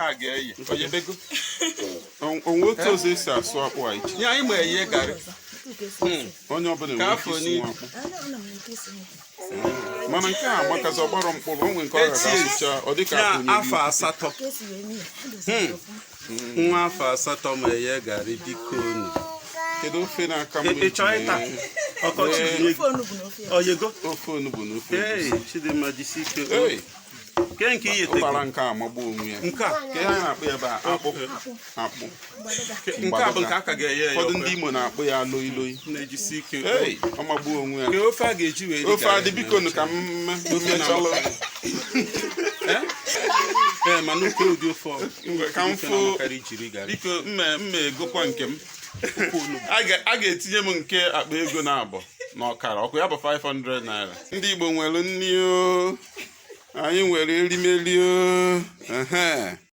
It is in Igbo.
a ga-eye oyebego onwe otu ọzọ esi asụ akpụ a iche ya anyị ma eye garị onye ọbụla nwere ike isi nwa akpụ mana nke a agbakazi ọgbọrọ mkpụrụ onwe nke ọ ga-asụcha ọ dịka ya akpụ afọ asatọ nwa afọ asatọ ma eye garị biko unu kedu ofe na-aka mgbe ị chọrọ ịta ọkọchị oyego ofe onugbu na ofe ee Chidimma jisi ike ee ke nke iyete ụkpara nke a magbuo onwe ya nke a ka ihe anyị na-akpụ ya ebe a akpụ nke a bụ nke aka ga-eye ya ụfọdụ ndị Imo na-akpụ ya loi loi na-ejisi ike ee ọ magbuo onwe ya ke ofe a ga-eji wee ofe adị biko nụ ka mmechalụ ee mana oke ụdị ofe ka m fụ jiri garị biko mma egokwa nke m a ga-etinye m nke akpa ego na-abọ n'ọkara ọkụ ya bụ 500 naira ndị Igbo nwere nni o anyị nwere erimeri o